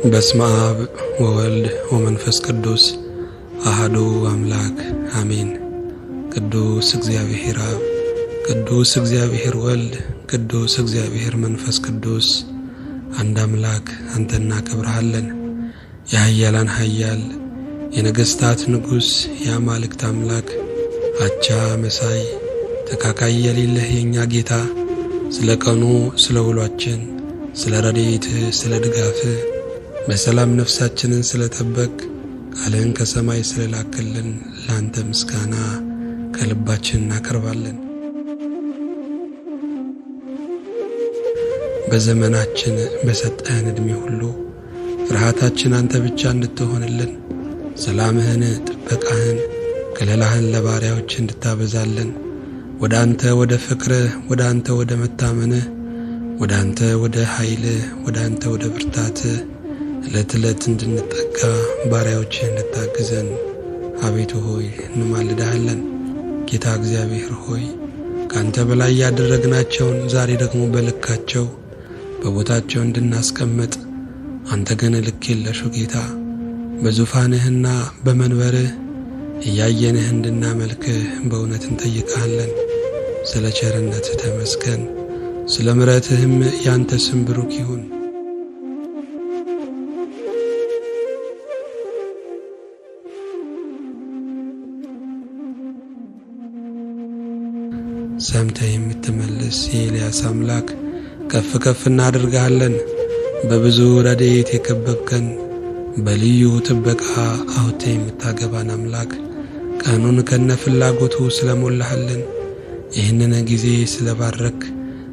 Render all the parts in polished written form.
በስመ አብ ወወልድ ወመንፈስ ቅዱስ አሐዱ አምላክ አሜን። ቅዱስ እግዚአብሔር አብ፣ ቅዱስ እግዚአብሔር ወልድ፣ ቅዱስ እግዚአብሔር መንፈስ ቅዱስ አንድ አምላክ አንተን እናከብርሃለን። የኃያላን ኃያል፣ የነገሥታት ንጉሥ፣ የአማልክት አምላክ፣ አቻ መሳይ፣ ተካካይ የሌለህ የእኛ ጌታ፣ ስለ ቀኑ፣ ስለ ውሏችን፣ ስለ ረድኤትህ፣ ስለ ድጋፍህ በሰላም ነፍሳችንን ስለ ጠበቅ ቃልህን ከሰማይ ስለ ላክልን ለአንተ ምስጋና ከልባችን እናቀርባለን። በዘመናችን በሰጠህን ዕድሜ ሁሉ ፍርሃታችን አንተ ብቻ እንድትሆንልን፣ ሰላምህን፣ ጥበቃህን፣ ከለላህን ለባሪያዎች እንድታበዛልን፣ ወደ አንተ ወደ ፍቅርህ፣ ወደ አንተ ወደ መታመንህ፣ ወደ አንተ ወደ ኃይልህ፣ ወደ አንተ ወደ ብርታትህ ዕለት ዕለት እንድንጠጋ ባሪያዎችህ እንድታግዘን አቤቱ ሆይ እንማልድሃለን። ጌታ እግዚአብሔር ሆይ ከአንተ በላይ ያደረግናቸውን ዛሬ ደግሞ በልካቸው በቦታቸው እንድናስቀምጥ አንተ ግን ልክ የለሹ ጌታ በዙፋንህና በመንበርህ እያየንህ እንድናመልክህ በእውነት እንጠይቃለን። ስለ ቸርነትህ ተመስገን፣ ስለ ምሕረትህም ያንተ ስም ብሩክ ይሁን። ሰምተህ የምትመልስ የኤልያስ አምላክ ከፍ ከፍ እናደርግሃለን። በብዙ ረድኤት የከበብከን በልዩ ጥበቃ አውጥተህ የምታገባን አምላክ ቀኑን ከነፍላጎቱ ስለሞላህልን ይህንን ጊዜ ስለባረክ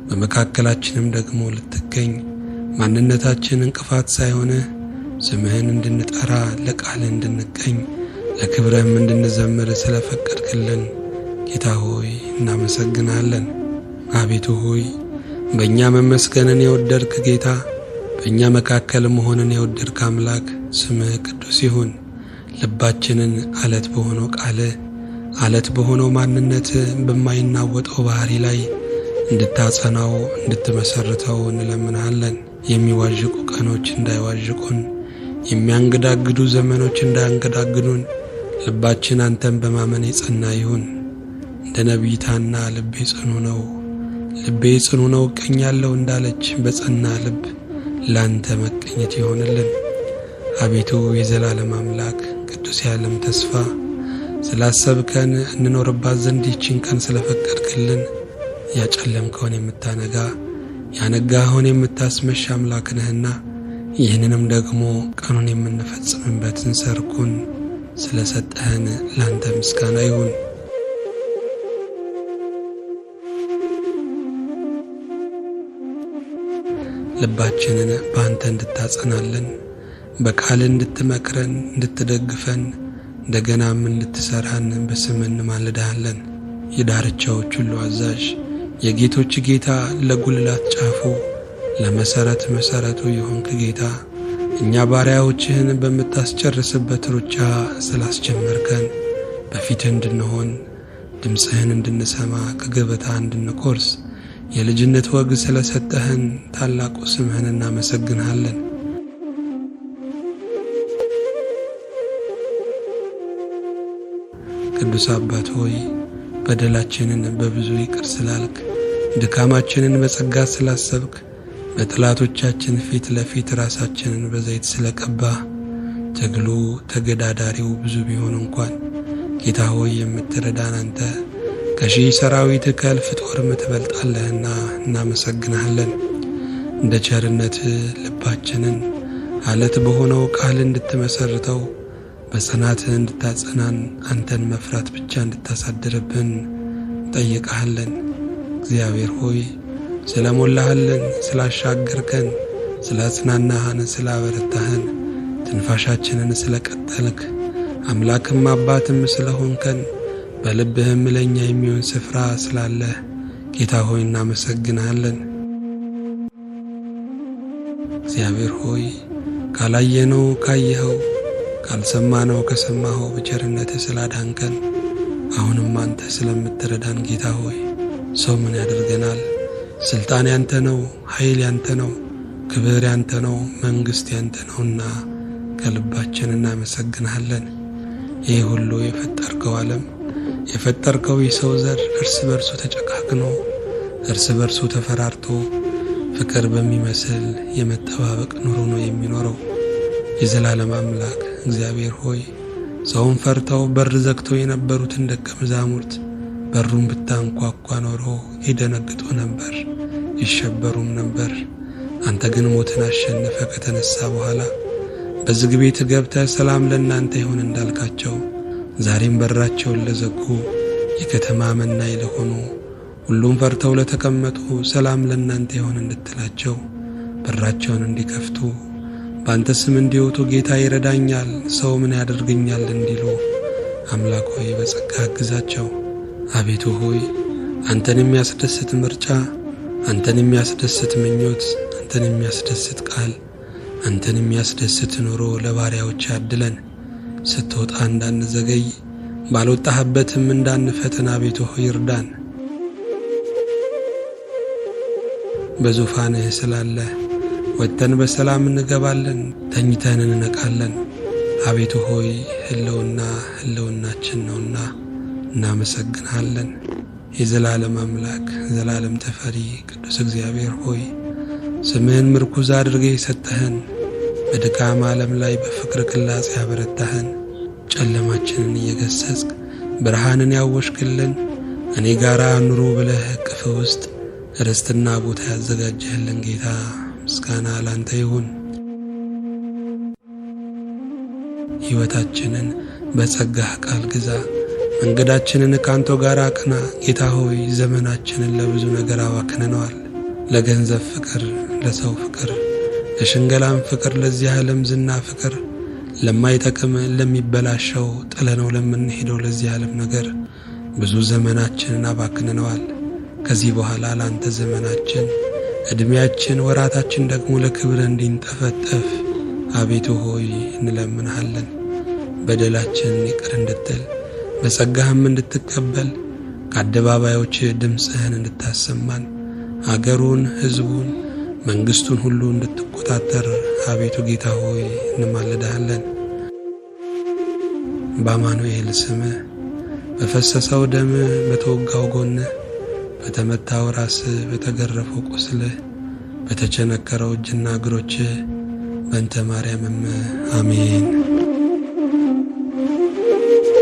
በመካከላችንም ደግሞ ልትገኝ ማንነታችን እንቅፋት ሳይሆንህ ስምህን እንድንጠራ ለቃልህ እንድንገኝ ለክብረህም እንድንዘምር ስለፈቀድክልን ጌታ ሆይ እናመሰግናለን። አቤቱ ሆይ በእኛ መመስገንን የወደድክ ጌታ፣ በእኛ መካከል መሆንን የወደድክ አምላክ ስምህ ቅዱስ ይሁን። ልባችንን አለት በሆነው ቃልህ፣ አለት በሆነው ማንነት፣ በማይናወጠው ባህሪ ላይ እንድታጸናው እንድትመሰርተው እንለምንሃለን። የሚዋዥቁ ቀኖች እንዳይዋዥቁን፣ የሚያንገዳግዱ ዘመኖች እንዳያንገዳግዱን ልባችን አንተን በማመን የጸና ይሁን። እንደ ነቢይታና ልቤ ጽኑ ነው፣ ልቤ ጽኑ ነው እቀኛለሁ እንዳለች በጸና ልብ ላንተ መቀኘት ይሆንልን። አቤቱ የዘላለም አምላክ ቅዱስ የዓለም ተስፋ ስላሰብከን እንኖርባት ዘንድ ይህችን ቀን ስለፈቀድክልን ያጨለምከውን የምታነጋ ያነጋኸውን የምታስመሽ አምላክ ነህና ይህንንም ደግሞ ቀኑን የምንፈጽምበትን ሰርኩን ስለሰጠህን ላንተ ምስጋና ይሁን። ልባችንን በአንተ እንድታጸናልን፣ በቃል እንድትመክረን፣ እንድትደግፈን፣ እንደገናም እንድትሰራን በስምህ እንማልድሃለን። የዳርቻዎች ሁሉ አዛዥ፣ የጌቶች ጌታ፣ ለጉልላት ጫፉ፣ ለመሠረት መሠረቱ የሆንክ ጌታ እኛ ባሪያዎችህን በምታስጨርስበት ሩጫ ስላስጀመርከን በፊትህ እንድንሆን ድምፅህን እንድንሰማ ከገበታ እንድንቆርስ የልጅነት ወግ ስለሰጠህን ታላቁ ስምህን እናመሰግንሃለን። ቅዱስ አባት ሆይ በደላችንን በብዙ ይቅር ስላልክ፣ ድካማችንን በጸጋ ስላሰብክ፣ በጠላቶቻችን ፊት ለፊት ራሳችንን በዘይት ስለቀባህ ትግሉ ተገዳዳሪው ብዙ ቢሆን እንኳን ጌታ ሆይ የምትረዳን አንተ ከሺህ ሰራዊት ከእልፍ ጦርም ትበልጣለህና እናመሰግንሃለን። እንደ ቸርነትህ ልባችንን አለት በሆነው ቃል እንድትመሰርተው በጽናትህ እንድታጸናን አንተን መፍራት ብቻ እንድታሳድርብን እንጠይቅሃለን። እግዚአብሔር ሆይ ስለ ሞላህልን፣ ስላሻገርከን፣ ስላጽናናህን፣ ስላበረታህን፣ ትንፋሻችንን ስለ ቀጠልክ፣ አምላክም አባትም ስለሆንከን በልብህም ለእኛ የሚሆን ስፍራ ስላለህ ጌታ ሆይ እናመሰግንሃለን። እግዚአብሔር ሆይ ካላየነው ካየኸው፣ ካልሰማነው ከሰማኸው በቸርነትህ ስላዳንከን አሁንም አንተ ስለምትረዳን ጌታ ሆይ ሰው ምን ያደርገናል? ስልጣን ያንተ ነው፣ ኃይል ያንተ ነው፣ ክብር ያንተ ነው፣ መንግሥት ያንተ ነውና ከልባችን እናመሰግንሃለን። ይህ ሁሉ የፈጠርከው ዓለም የፈጠርከው የሰው ዘር እርስ በርሱ ተጨካክኖ እርስ በርሱ ተፈራርቶ ፍቅር በሚመስል የመጠባበቅ ኑሮ ነው የሚኖረው። የዘላለም አምላክ እግዚአብሔር ሆይ ሰውን ፈርተው በር ዘግተው የነበሩትን ደቀ መዛሙርት በሩን ብታንኳኳ ኖሮ ይደነግጡ ነበር፣ ይሸበሩም ነበር። አንተ ግን ሞትን አሸንፈ ከተነሳ በኋላ በዝግ ቤት ገብተህ ሰላም ለእናንተ ይሁን እንዳልካቸው ዛሬም በራቸውን ለዘጉ የከተማ መናኝ ለሆኑ ሁሉም ፈርተው ለተቀመጡ ሰላም ለእናንተ ይሁን እንድትላቸው በራቸውን እንዲከፍቱ በአንተ ስም እንዲወጡ ጌታ ይረዳኛል፣ ሰው ምን ያደርገኛል እንዲሉ አምላክ ሆይ በጸጋ አግዛቸው። አቤቱ ሆይ አንተን የሚያስደስት ምርጫ፣ አንተን የሚያስደስት ምኞት፣ አንተን የሚያስደስት ቃል፣ አንተን የሚያስደስት ኑሮ ለባሪያዎች ያድለን። ስትወጣ እንዳንዘገይ ባልወጣህበትም እንዳንፈተን አቤቱ ሆይ ይርዳን። በዙፋንህ ስላለ ወጥተን በሰላም እንገባለን፣ ተኝተን እንነቃለን። አቤቱ ሆይ ሕልውናችን ነውና እናመሰግንሃለን። የዘላለም አምላክ ዘላለም ተፈሪ ቅዱስ እግዚአብሔር ሆይ ስምህን ምርኩዝ አድርገህ የሰጠህን በድካም ዓለም ላይ በፍቅር ቅላጼ ያበረታህን ጨለማችንን እየገሰጽክ ብርሃንን ያወሽክልን እኔ ጋራ ኑሩ ብለህ እቅፍ ውስጥ ርስትና ቦታ ያዘጋጀህልን ጌታ ምስጋና ላንተ ይሁን። ሕይወታችንን በጸጋህ ቃል ግዛ፣ መንገዳችንን ካንተ ጋር አቅና። ጌታ ሆይ ዘመናችንን ለብዙ ነገር አባክነነዋል። ለገንዘብ ፍቅር፣ ለሰው ፍቅር፣ ለሽንገላም ፍቅር፣ ለዚህ ዓለም ዝና ፍቅር፣ ለማይጠቅም ለሚበላሸው ጥለነው ለምንሄደው ለዚህ ዓለም ነገር ብዙ ዘመናችንን አባክነነዋል። ከዚህ በኋላ ላንተ ዘመናችን፣ ዕድሜያችን፣ ወራታችን ደግሞ ለክብር እንዲንጠፈጠፍ አቤቱ ሆይ እንለምንሃለን። በደላችን ይቅር እንድትል በጸጋህም እንድትቀበል ከአደባባዮች ድምፅህን እንድታሰማን አገሩን፣ ሕዝቡን፣ መንግሥቱን ሁሉ እንድትቆጣጠር አቤቱ ጌታ ሆይ እንማልድሃለን። በአማኑኤል ስምህ በፈሰሰው ደምህ በተወጋው ጎንህ በተመታው ራስህ በተገረፈው ቁስልህ በተቸነከረው እጅና እግሮችህ በእንተ ማርያምም አሜን።